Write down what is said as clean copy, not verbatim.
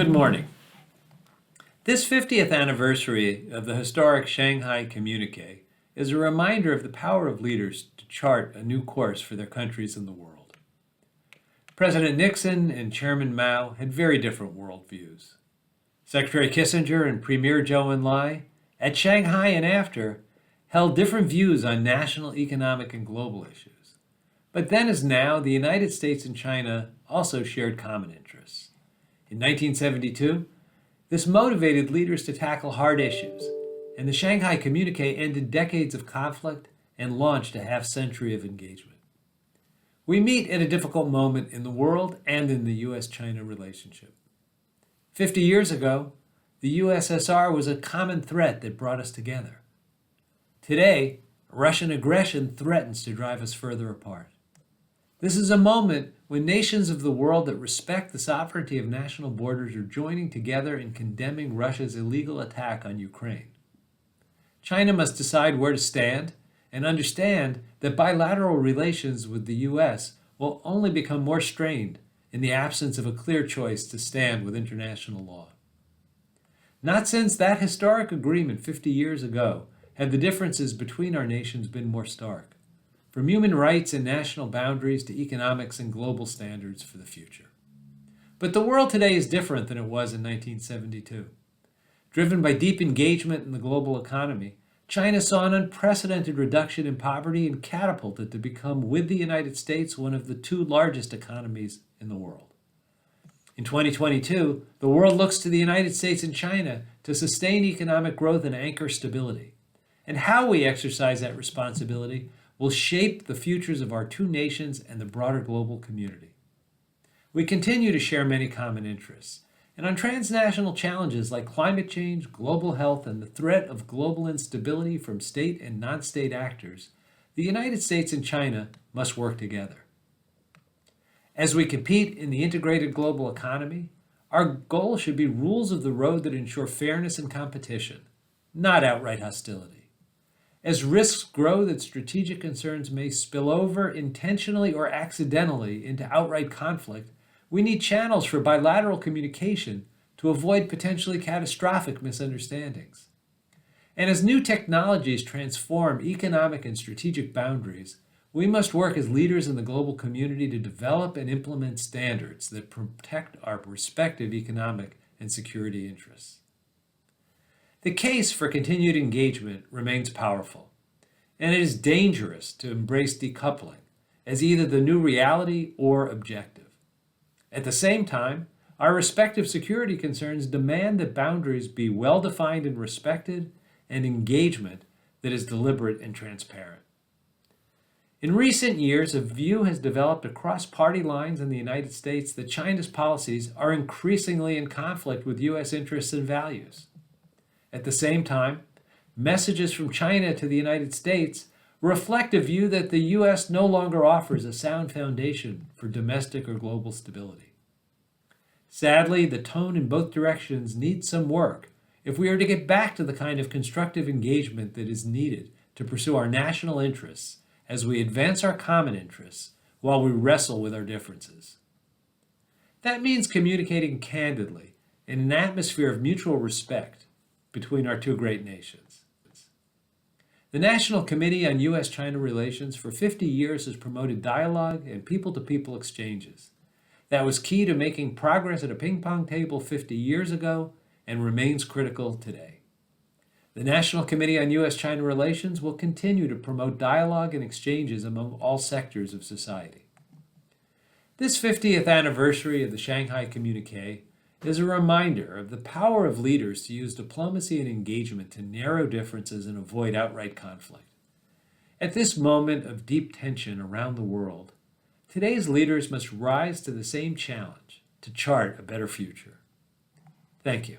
Good morning. This 50th anniversary of the historic Shanghai Communiqué is a reminder of the power of leaders to chart a new course for their countries and the world. President Nixon and Chairman Mao had very different worldviews. Secretary Kissinger and Premier Zhou Enlai, at Shanghai and after, held different views on national, economic, and global issues. But then as now, the United States and China also shared common interests. In 1972, this motivated leaders to tackle hard issues, and the Shanghai Communiqué ended decades of conflict and launched a half-century of engagement. We meet at a difficult moment in the world and in the U.S.-China relationship. 50 years ago, the USSR was a common threat that brought us together. Today, Russian aggression threatens to drive us further apart. This is a moment when nations of the world that respect the sovereignty of national borders are joining together in condemning Russia's illegal attack on Ukraine. China must decide where to stand and understand that bilateral relations with the U.S. will only become more strained in the absence of a clear choice to stand with international law. Not since that historic agreement 50 years ago have the differences between our nations been more stark, from human rights and national boundaries to economics and global standards for the future. But the world today is different than it was in 1972. Driven by deep engagement in the global economy, China saw an unprecedented reduction in poverty and catapulted to become, with the United States, one of the two largest economies in the world. In 2022, the world looks to the United States and China to sustain economic growth and anchor stability. And how we exercise that responsibility will shape the futures of our two nations and the broader global community. We continue to share many common interests, and on transnational challenges like climate change, global health, and the threat of global instability from state and non-state actors, the United States and China must work together. As we compete in the integrated global economy, our goal should be rules of the road that ensure fairness and competition, not outright hostility. As risks grow that strategic concerns may spill over intentionally or accidentally into outright conflict, we need channels for bilateral communication to avoid potentially catastrophic misunderstandings. And as new technologies transform economic and strategic boundaries, we must work as leaders in the global community to develop and implement standards that protect our respective economic and security interests. The case for continued engagement remains powerful, and it is dangerous to embrace decoupling as either the new reality or objective. At the same time, our respective security concerns demand that boundaries be well-defined and respected, and engagement that is deliberate and transparent. In recent years, a view has developed across party lines in the United States that China's policies are increasingly in conflict with U.S. interests and values. At the same time, messages from China to the United States reflect a view that the U.S. no longer offers a sound foundation for domestic or global stability. Sadly, the tone in both directions needs some work if we are to get back to the kind of constructive engagement that is needed to pursue our national interests as we advance our common interests while we wrestle with our differences. That means communicating candidly in an atmosphere of mutual respect between our two great nations. The National Committee on U.S.-China Relations for 50 years has promoted dialogue and people-to-people exchanges. That was key to making progress at a ping-pong table 50 years ago and remains critical today. The National Committee on U.S.-China Relations will continue to promote dialogue and exchanges among all sectors of society. This 50th anniversary of the Shanghai Communiqué is a reminder of the power of leaders to use diplomacy and engagement to narrow differences and avoid outright conflict. At this moment of deep tension around the world, today's leaders must rise to the same challenge to chart a better future. Thank you.